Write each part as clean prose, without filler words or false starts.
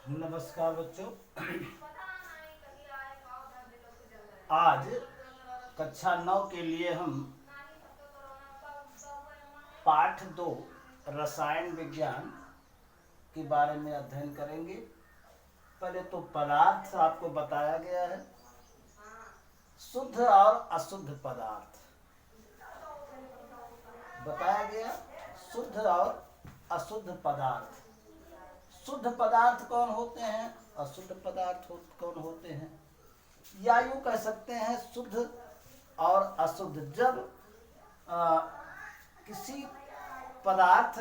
नमस्कार बच्चों। आज कक्षा 9 के लिए हम पाठ 2 रसायन विज्ञान के बारे में अध्ययन करेंगे। पहले तो पदार्थ आपको बताया गया है, शुद्ध और अशुद्ध पदार्थ बताया गया। शुद्ध और अशुद्ध पदार्थ। शुद्ध पदार्थ कौन होते हैं, अशुद्ध पदार्थ कौन होते हैं, या यूं कह सकते हैं शुद्ध और अशुद्ध। जब किसी पदार्थ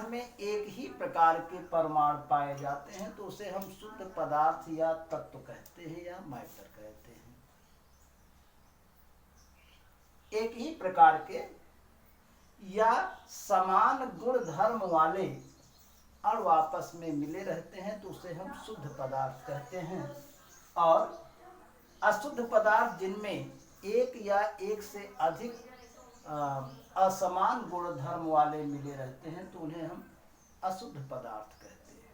में एक ही प्रकार के परमाणु पाए जाते हैं तो उसे हम शुद्ध पदार्थ या तत्व कहते हैं या मैटर कहते हैं। एक ही प्रकार के या समान गुण धर्म वाले और आपस में मिले रहते हैं तो उसे हम शुद्ध पदार्थ कहते हैं। और अशुद्ध पदार्थ जिनमें एक या एक से अधिक असमान गुण धर्म वाले मिले रहते हैं तो उन्हें हम अशुद्ध पदार्थ कहते हैं।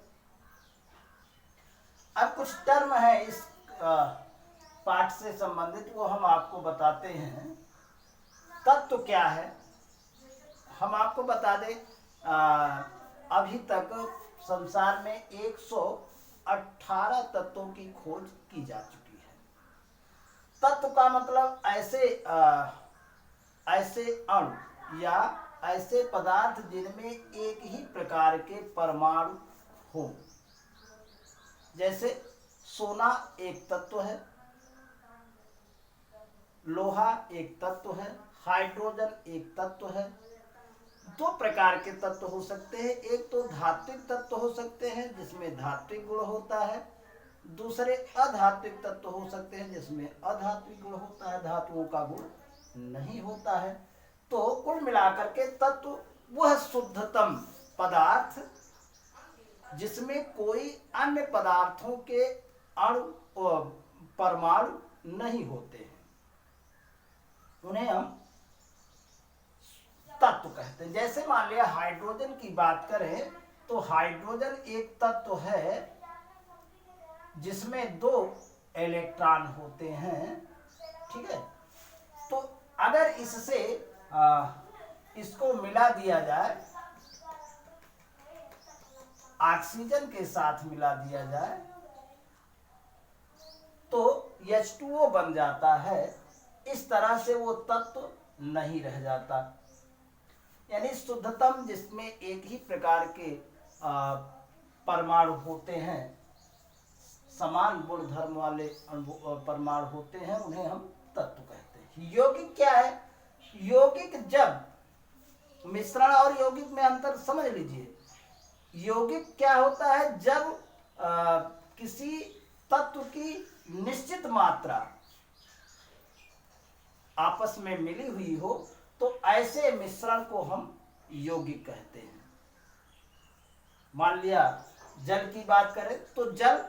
अब कुछ टर्म है इस पाठ से संबंधित, वो हम आपको बताते हैं। तत्व क्या है, हम आपको बता दें, अभी तक संसार में 118 तत्वों की खोज की जा चुकी है। तत्व का मतलब ऐसे अणु या ऐसे पदार्थ जिनमें एक ही प्रकार के परमाणु हो। जैसे सोना एक तत्व है, लोहा एक तत्व है, हाइड्रोजन एक तत्व है। दो प्रकार के तत्व हो सकते हैं, एक तो धात्विक तत्व हो सकते हैं जिसमें धात्विक गुण होता है, दूसरे अधात्विक तत्व हो सकते हैं जिसमें अधात्विक गुण होता है, धातुओं का गुण नहीं होता है। तो कुल मिलाकर के तत्व वह शुद्धतम पदार्थ जिसमें कोई अन्य पदार्थों के अणु परमाणु नहीं होते हैं, उन्हें हम तत्व कहते हैं। जैसे मान लिया हाइड्रोजन की बात करें तो हाइड्रोजन एक तत्व है जिसमें 2 इलेक्ट्रॉन होते हैं, ठीक है। तो अगर इसको मिला दिया जाए, ऑक्सीजन के साथ मिला दिया जाए तो H2O बन जाता है। इस तरह से वो तत्व नहीं रह जाता। यानी शुद्धतम जिसमें एक ही प्रकार के परमाणु होते हैं, समान गुण धर्म वाले परमाणु होते हैं, उन्हें हम तत्व कहते हैं। यौगिक क्या है, यौगिक जब मिश्रण और यौगिक में अंतर समझ लीजिए। यौगिक क्या होता है, जब किसी तत्व की निश्चित मात्रा आपस में मिली हुई हो तो ऐसे मिश्रण को हम यौगिक कहते हैं। मान लिया जल की बात करें तो जल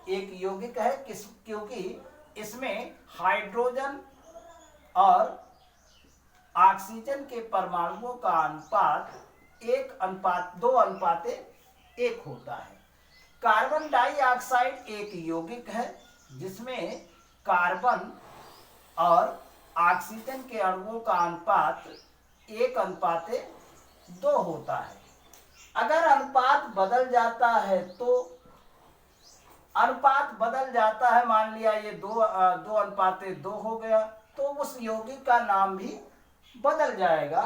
एक यौगिक है, क्योंकि इसमें हाइड्रोजन और ऑक्सीजन के परमाणुओं का अनुपात 2:1 होता है। कार्बन डाइऑक्साइड एक यौगिक है जिसमें कार्बन और ऑक्सीजन के अणुओं का अनुपात 1:2 होता है। अगर अनुपात बदल जाता है तो मान लिया ये 2:2 हो गया तो उस यौगिक का नाम भी बदल जाएगा।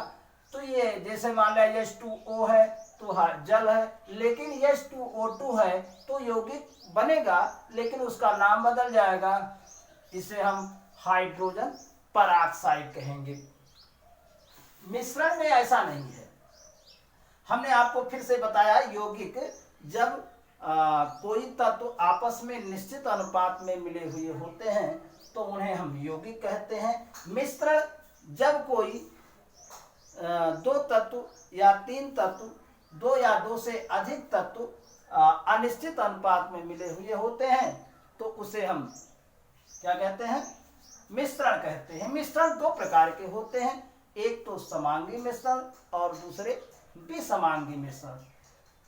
तो ये जैसे मान लिया H2O है तो जल है, लेकिन H2O2 है तो यौगिक बनेगा लेकिन उसका नाम बदल जाएगा। इसे हम हाइड्रोजन परऑक्साइड कहेंगे। मिश्रण में ऐसा नहीं है। हमने आपको फिर से बताया, यौगिक जब कोई तत्व आपस में निश्चित अनुपात में मिले हुए होते हैं तो उन्हें हम यौगिक कहते हैं। मिश्रण जब कोई 2 तत्व या 3 तत्व, 2 या 2 से अधिक तत्व अनिश्चित अनुपात में मिले हुए होते हैं तो उसे हम क्या कहते हैं, मिश्रण कहते हैं। मिश्रण 2 प्रकार के होते हैं, एक तो समांगी मिश्रण और दूसरे विसमांगी मिश्रण।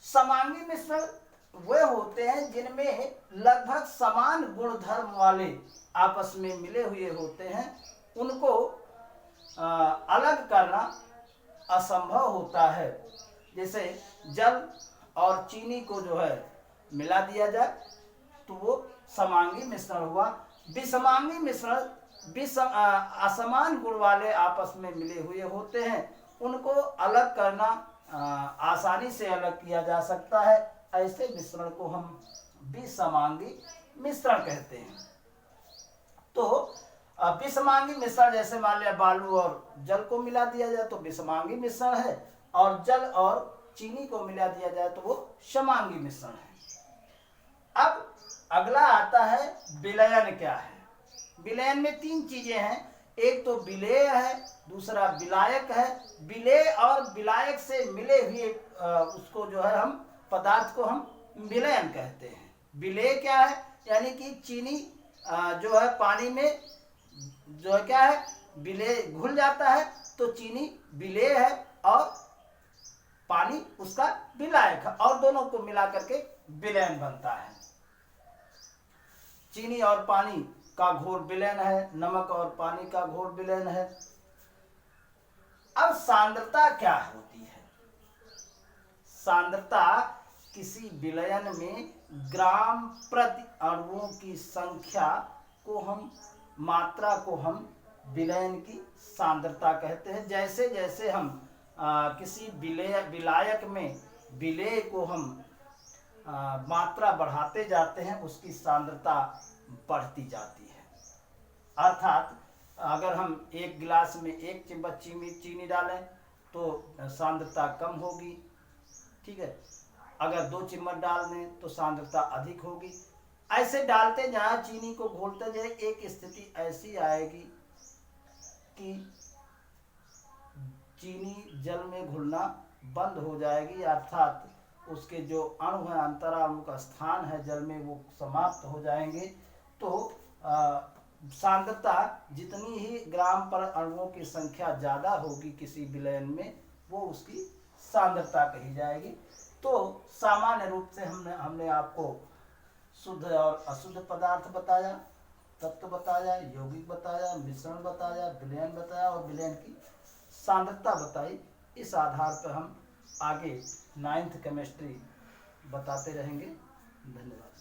समांगी मिश्रण वे होते हैं जिनमें लगभग समान गुण धर्म वाले आपस में मिले हुए होते हैं, उनको अलग करना असंभव होता है। जैसे जल और चीनी को जो है मिला दिया जाए तो वो समांगी मिश्रण हुआ। विषमांगी मिश्रण असमान गुण वाले आपस में मिले हुए होते हैं, उनको अलग करना आसानी से अलग किया जा सकता है। ऐसे मिश्रण को हम विषमांगी मिश्रण कहते हैं। तो विषमांगी मिश्रण जैसे मान लिया बालू और जल को मिला दिया जाए तो विषमांगी मिश्रण है, और जल और चीनी को मिला दिया जाए तो वो समांगी मिश्रण है। अब अगला आता है विलयन। क्या है विलयन? में तीन चीजें हैं, एक तो विलेय है, दूसरा विलायक है। विलेय और विलायक से मिले हुए उसको जो है हम पदार्थ को हम विलयन कहते हैं। विलेय क्या है? यानी कि चीनी जो है पानी में जो है क्या है विलेय घुल जाता है तो चीनी विलेय है और पानी उसका विलायक है, और दोनों को मिला करके विलयन बनता है। चीनी और पानी का घोल विलयन है, नमक और पानी का घोल विलयन है। अब सांद्रता क्या होती है? सांद्रता किसी विलयन में ग्राम प्रति अणुओं की संख्या को हम मात्रा को हम विलयन की सांद्रता कहते हैं। जैसे जैसे हम किसी विलायक में विलेय को हम मात्रा बढ़ाते जाते हैं उसकी सांद्रता बढ़ती जाती है। अर्थात अगर हम एक गिलास में 1 चम्मच चीनी डालें तो सांद्रता कम होगी, ठीक है। अगर 2 चम्मच डाल दें तो सांद्रता अधिक होगी। ऐसे डालते जहाँ चीनी को घोलते जाए एक स्थिति ऐसी आएगी कि चीनी जल में घुलना बंद हो जाएगी, अर्थात उसके जो अणु है अंतराणु का स्थान है जल में वो समाप्त हो जाएंगे। तो सांद्रता जितनी ही ग्राम पर अणुओं की संख्या ज़्यादा होगी किसी विलयन में वो उसकी सांद्रता कही जाएगी। तो सामान्य रूप से हमने आपको शुद्ध और अशुद्ध पदार्थ बताया, तत्व बताया, यौगिक बताया, मिश्रण बताया, विलयन बताया और विलयन की सांद्रता बताई। इस आधार पर हम आगे 9th केमिस्ट्री बताते रहेंगे। धन्यवाद।